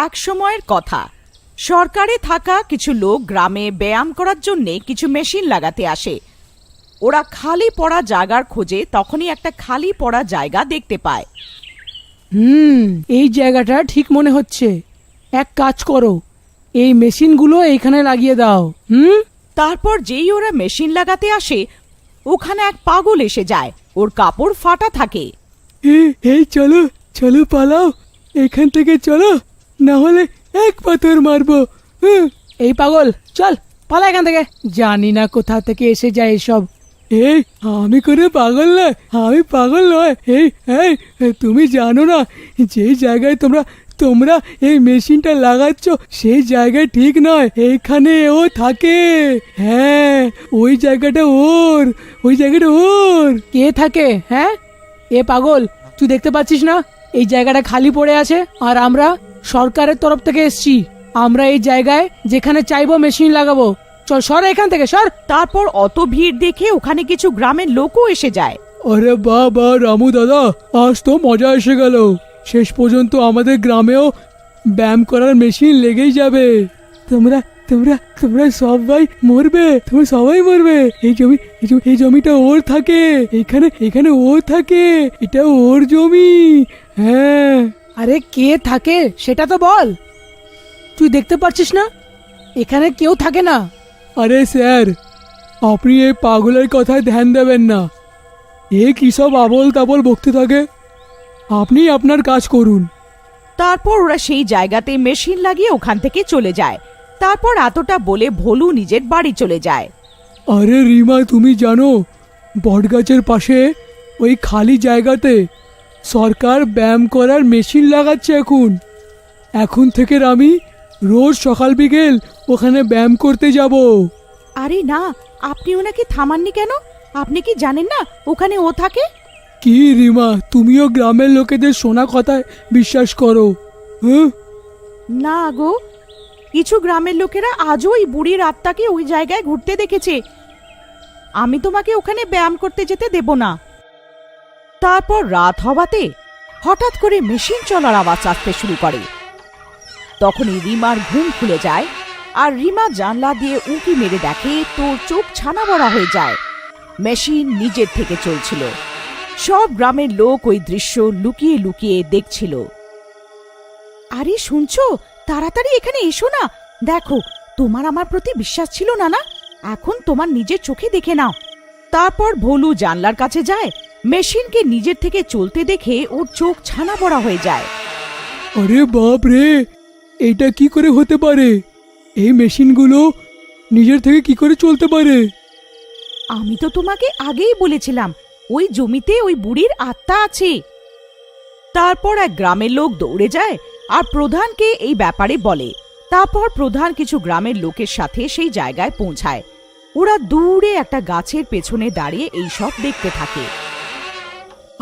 এক সময়ের কথা, সরকারে থাকা কিছু লোক গ্রামে ব্যায়াম করার জন্য কিছু মেশিন লাগাতে আসে। ওরা খালি পড়া জায়গার খোঁজে তখনই একটা খালি পড়া জায়গা দেখতে পায়। এই জায়গাটা ঠিক মনে হচ্ছে। এক কাজ করো, এই মেশিনগুলো এইখানে লাগিয়ে দাও। তারপর যেই ওরা মেশিন লাগাতে আসে, ওখানে এক পাগল এসে যায়। ওর কাপড় ফাটা থাকে। এই চলো চলো পালাও এখান থেকে, চলো, না হলে এক পাথর মারবো। এই পাগল, চল পালা এখান থেকে। জানি না কোথা থেকে এসে যায় এসব। এই আমি করে পাগল নয়, আমি পাগল নয়। এই তুমি জানো না যে জায়গায় তোমরা এই মেশিনটা লাগাচ্ছ সেই জায়গায় ঠিক নয়, এইখানে ও থাকে। হ্যাঁ, ওই জায়গাটা ওর, ওই জায়গাটা ওর। কে থাকে? হ্যাঁ, এ পাগল, তুই দেখতে পাচ্ছিস না এই জায়গাটা খালি পড়ে আছে? আর আমরা সরকারের তরফ থেকে এসছি। আমরা এই জায়গায় যেখানে চাইবো মেশিন লাগাবো। চল সর এখান থেকে, সর। তারপর অত ভিড় দেখে ওখানে কিছু গ্রামের লোকও এসে যায়। আরে বাবা রামু দাদা, আজ তো মজা এসে গেল। শেষ পর্যন্ত আমাদের গ্রামেও ব্যায়াম করার মেশিন লেগেই যাবে। তোমরা তোমরা তোমরা সবাই মরবে, তোমরা সবাই মরবে। এই জমিটা ওর থাকে, এখানে ওর থাকে, এটা ওর জমি। হ্যাঁ। আরে কে থাকে সেটা তো বল। তুই দেখতে পাচ্ছিস না এখানে কেউ থাকে না? আরে স্যার, আপনি এই পাগলের কথায় ধ্যান দেবেন না। এ কি সব আবল তাবল বকতে থাকে। আপনি আপনার কাজ করুন। তারপর ওরা সেই জায়গাতে মেশিন লাগিয়ে ওখান থেকে চলে যায়। তারপর এতটা বলে ভোলু নিজের বাড়ি চলে যায়। আরে রিমা, তুমি জানো বটগাছের পাশে ওই খালি জায়গাতে সরকার ব্যায়াম করার মেশিন লাগাচ্ছে। এখন থেকে আমি রোজ সকাল বিকেল ওখানে ব্যায়াম করতে যাব। আরে না, আপনি ওনাকে থামাননি কেন? আপনি কি জানেন না ওখানে ও থাকে? কি রিমা, তুমিও গ্রামের লোকেদের শোনা কথায় বিশ্বাস করো? না গো, কিছু গ্রামের লোকেরা আজও ওই বুড়ির আত্মাকে ওই জায়গায় ঘুরতে দেখেছে। আমি তোমাকে ওখানে ব্যায়াম করতে যেতে দেব না। তারপর রাত হওয়াতে হঠাৎ করে মেশিন চলার আওয়াজ আসতে শুরু করে। তখনই রিমার ঘুম খুলে যায়, আর রিমা জানলা দিয়ে উঁকি মেরে দেখে তোর চোখ ছানা বড়া হয়ে যায়। মেশিন নিজের থেকে চলছিল। সব গ্রামের লোক ওই দৃশ্য লুকিয়ে লুকিয়ে দেখছিল। আরে শুনছো, তাড়াতাড়ি এখানে এসো না। দেখো, তোমার আমার প্রতি বিশ্বাস ছিল না, না? এখন তোমার নিজের চোখে দেখে নাও। তারপর ভোলু জানলার কাছে যায়। মেশিনকে নিজের থেকে চলতে দেখে ওর চোখ ছানা বড়া হয়ে যায়। আরে বাপ রে, এটা কি করে হতে পারে? এই মেশিনগুলো নিজের থেকে কি করে চলতে পারে? আমি তো তোমাকে আগেই বলেছিলাম ওই জমিতে ওই বুড়ির আত্মা আছে। তারপর এক গ্রামের লোক দৌড়ে যায় আর প্রধানকে এই ব্যাপারে বলে। তারপর প্রধান কিছু গ্রামের লোকের সাথে সেই জায়গায় পৌঁছায়। ওরা দূরে একটা গাছের পেছনে দাঁড়িয়ে এই সব দেখতে থাকে।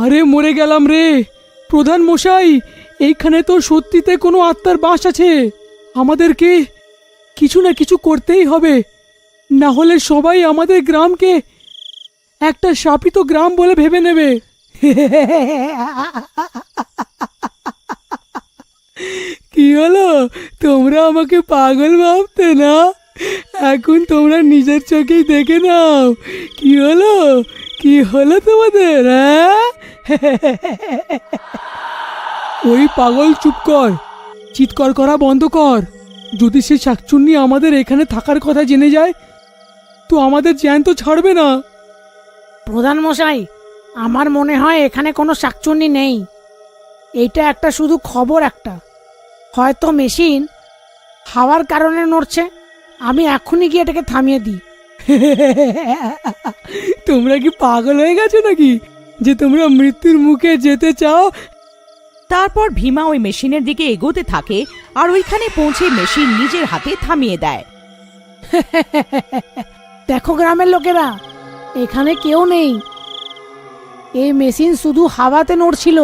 আরে মরে গেলাম রে প্রধান মশাই, এইখানে তো সত্যিতে কোনো আত্মার বাস আছে। আমাদেরকে কিছু না কিছু করতেই হবে, না হলে সবাই আমাদের গ্রামকে একটা শাপিত গ্রাম বলে ভেবে নেবে। কি হলো, তোমরা আমাকে পাগল ভাবতে না? এখন তোমরা নিজের চোখেই দেখে নাও কি হলো, কি হলো তোমাদের। ওই পাগল, চুপ কর, চিৎকার করা বন্ধ কর। যদি সে শাকচুন্নি আমাদের এখানে থাকার কথা জেনে যায় তো আমাদের জ্যান্ত ছাড়বে না। প্রধান মশাই, আমার মনে হয় এখানে কোনো শাকচুন্নি নেই। এইটা একটা শুধু খবর একটা। হয়তো মেশিন হাওয়ার কারণে নড়ছে। আমি এখনই গিয়ে এটাকে থামিয়ে দিই। তোমরা কি পাগল হয়ে গেছো নাকি যে তোমরা মৃত্যুর মুখে যেতে চাও? তারপর ভীমা ওই মেশিনের দিকে এগোতে থাকে আর ওইখানে পৌঁছে মেশিন নিজের হাতে থামিয়ে দেয়। দেখো গ্রামের লোকেরা, এখানে কেউ নেই। এই মেশিন শুধু হাওয়াতে নড়ছিল।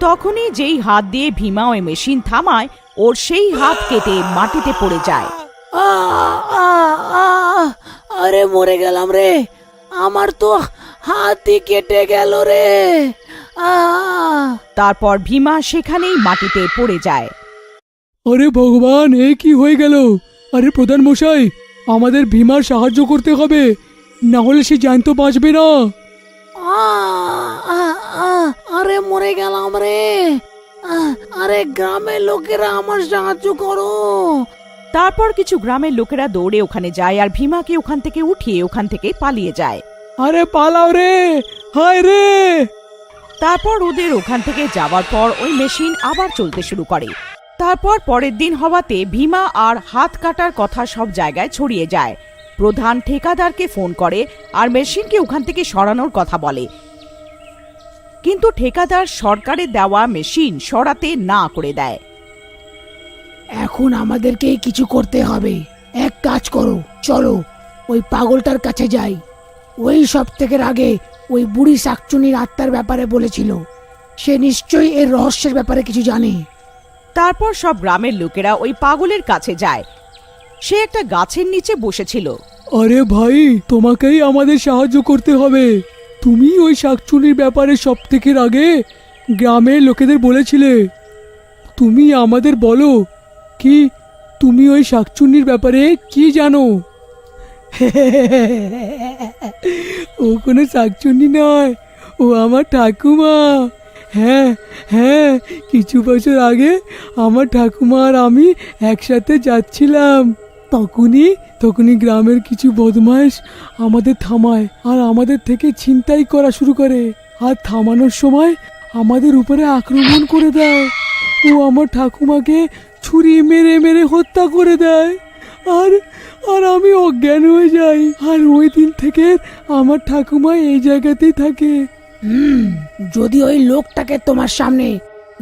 তখনই যেই হাত দিয়ে ভীমা ওই মেশিন থামায়, ওর সেই হাত কেটে মাটিতে পড়ে যায়। আরে মরে গেলাম রে, আমার তো হাতই কেটে গেল রে। তারপর ভীমা সেখানেই মাটিতে পড়ে যায়। আরে ভগবান, এ কি হয়ে গেল? আরে প্রধান মশাই, আমাদের ভীমার সাহায্য করতে হবে, না হলে সে জ্যান্ত বাঁচবে না। আরে মরে গেলাম রে। আরে গ্রামের লোকেরা আমার সাহায্য করো। তারপর কিছু গ্রামের লোকেরা দৌড়ে ওখানে যায় আর ভীমাকে ওখান থেকে উঠিয়ে ওখান থেকে পালিয়ে যায়। আরে পালাও রে, হায় রে। তারপর ওদের ওখান থেকে যাওয়ার পর ওই মেশিন আবার চলতে শুরু করে। তারপর পরের দিন হওয়াতে ভীমা আর হাত কাটার কথা সব জায়গায় ছড়িয়ে যায়। প্রধান ঠিকাদারকে ফোন করে আর মেশিনকে ওখান থেকে সরানোর কথা বলে, কিন্তু ঠিকাদার সরকারের দেওয়া মেশিন সরাতে না করে দেয়। এখন আমাদেরকে কিছু করতে হবে। এক কাজ করো, চলো ওই পাগলটার কাছে যাই। ওই সব থেকে আগে ওই বুড়ি শাকচুনির আত্মার ব্যাপারে বলেছিল। সে নিশ্চয়ই এর রহস্যের ব্যাপারে কিছু জানে। তারপর সব গ্রামের লোকেরা ওই পাগলের কাছে যায়। সে একটা গাছের নিচে বসেছিল। আরে ভাই, তোমাকেই আমাদের সাহায্য করতে হবে। তুমি ওই শাকচুনির ব্যাপারে সব থেকে আগে গ্রামের লোকেদের বলেছিলে। তুমি আমাদের বলো, কি তুমি ওই শাকচুনির ব্যাপারে কি জানো? ও কোনো শাকচুনি নয়, ও আমার ঠাকুমা। হ্যাঁ হ্যাঁ, কিছু বছর আগে আমার ঠাকুমা আর আমি একসাথে যাচ্ছিলাম। তখনই গ্রামের কিছু বদমাইশ আমাদের থামায় আর আমাদের থেকে ছিনতাই করা শুরু করে। আর থামানোর সময় আমাদের উপরে আক্রমণ করে দেয়। ও আমার ঠাকুমাকে ছুরি মেরে মেরে হত্যা করে দেয় আর আর আমি অজ্ঞান হয়ে যাই। আর ওই দিন থেকে আমার ঠাকুমা এই জায়গাতেই থাকে। যদি ওই লোকটাকে তোমার সামনে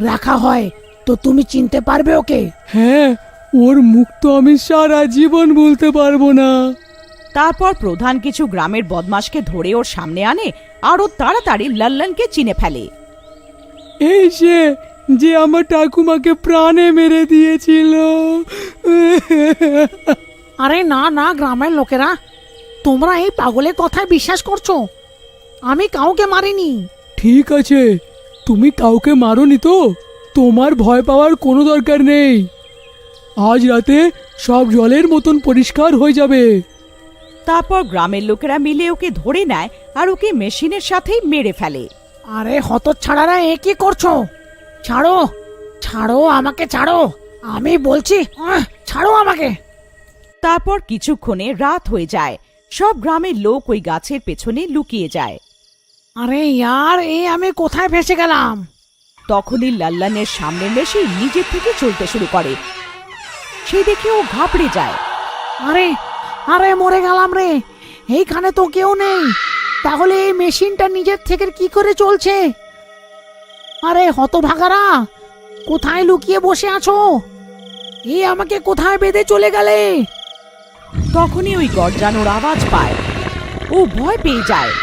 রাখা হয় তো তুমি চিনতে পারবে ওকে? হ্যাঁ, ওর মুখ তো আমি সারা জীবন বলতে পারবো না। তারপর প্রধান কিছু গ্রামের বদমাশকে ধরে ওর সামনে আনে আর ও তাড়াতাড়ি লাল্লানকে চিনে ফেলে। এই সে যে আমার ঠাকুমাকে প্রাণে মেরে দিয়েছিল। আরে না না, গ্রামের লোকেরা, তোমরা এই পাগলের কথায় বিশ্বাস করছো? আমি কাউকে মারিনি। ঠিক আছে, তুমি কাউকে মারোনি তো? তোমার ভয় পাওয়ার কোনো দরকার নেই। আজ রাতে সব জলের মতন পরিষ্কার হয়ে যাবে। তারপর গ্রামের লোকেরা মিলে ওকে ধরে নেয় আর ওকে মেশিনের সাথেই মেরে ফেলে। আরে হতচ্ছাড়ারা, এ কি করছো? ছাড়ো ছাড়ো আমাকে, ছাড়ো, আমি বলছি, ছাড়ো আমাকে। তারপর কিছুক্ষণে রাত হয়ে যায়। সব গ্রামের লোক ওই গাছের পেছনে লুকিয়ে যায়। আরে ইয়ার, আমি কোথায় ফেসে গেলাম? তখনই লাল্লানের সামনে মেশিন নিজের থেকে চলতে শুরু করে। সে দেখে ও ঘাবড়ে যায়। আরে আরে মরে গেলাম রে। এইখানে তো কেউ নেই, তাহলে এই মেশিনটা নিজের থেকে কি করে চলছে? আরে হতভাগারা, কোথায় লুকিয়ে বসে আছো? আমাকে কোথায় বেঁধে চলে গেলে? তখনই ওই গর্জানোর আওয়াজ পায়। ও ভয় পেয়ে যায়।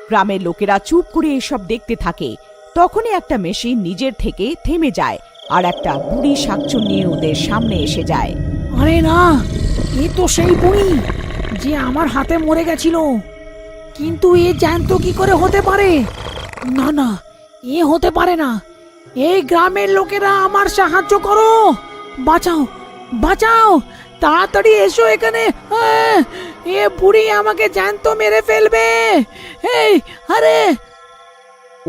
গ্রামের লোকেরা চুপ করে এসব দেখতে থাকে। তখনই একটা মেশিন নিজের থেকে থেমে যায় আর একটা বুড়ি শাকচুন্নি ওদের সামনে এসে যায়। আরে না, এ তো সেই বুড়ি যে আমার হাতে মরে গেছিল। কিন্তু এ জ্যান্ত কি করে হতে পারে? না না, এ হতে পারে না। এই গ্রামের লোকেরা, আমার সাহায্য করো, বাঁচাও বাঁচাও, তাড়াতাড়ি এসো এখানে। এ বুড়ি আমাকে জ্যান্ত মেরে ফেলবে। আরে!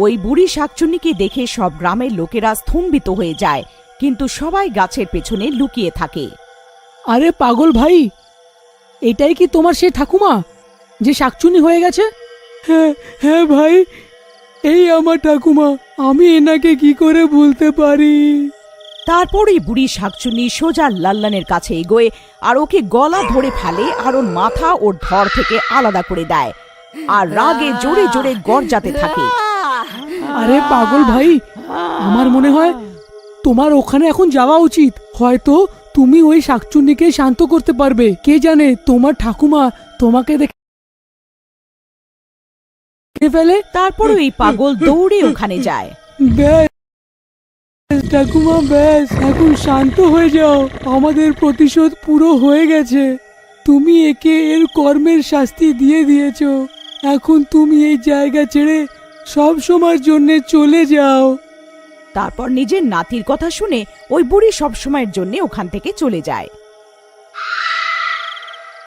ওই বুড়ি শাকচুন্নিকে দেখে সব গ্রামের লোকেরা স্তম্ভিত হয়ে যায়, কিন্তু সবাই গাছের পেছনে লুকিয়ে থাকে। আরে পাগল ভাই, এটাই কি তোমার সেই ঠাকুমা যে শাকচুনি হয়ে গেছে? হ্যাঁ হ্যাঁ ভাই, এই আমার ঠাকুমা। আমি এনাকে কি করে ভুলতে পারি? তারপর ওই বুড়ি শাকচুন্নি সোজা লাল্লানের কাছে এগোয় আর ওকে গলা ধরে ফেলে আর ওর মাথা ওর ধর থেকে আলাদা করে দেয় আর রাগে জোরে জোরে গর্জাতে থাকে। আরে পাগল ভাই, আমার মনে হয় তোমার ওখানে এখন যাওয়া উচিত। হয়তো তুমি ওই শাকচুন্নিকে শান্ত করতে পারবে। কে জানে, তোমার ঠাকুমা তোমাকে দেখে ফেলে। তারপর ওই পাগল দৌড়ে ওখানে যায়। ব্যাস ঠাকুমা, ব্যাস, এখন শান্ত হয়ে যাও। আমাদের প্রতিশোধ পুরো হয়ে গেছে। তুমি একে এর কর্মের শাস্তি দিয়ে দিয়েছো। এখন তুমি এই জায়গা ছেড়ে সব সময়ের জন্য চলে যাও। তারপর নিজের নাতির কথা শুনে ওই বুড়ি সবসময়ের জন্য ওখান থেকে চলে যায়।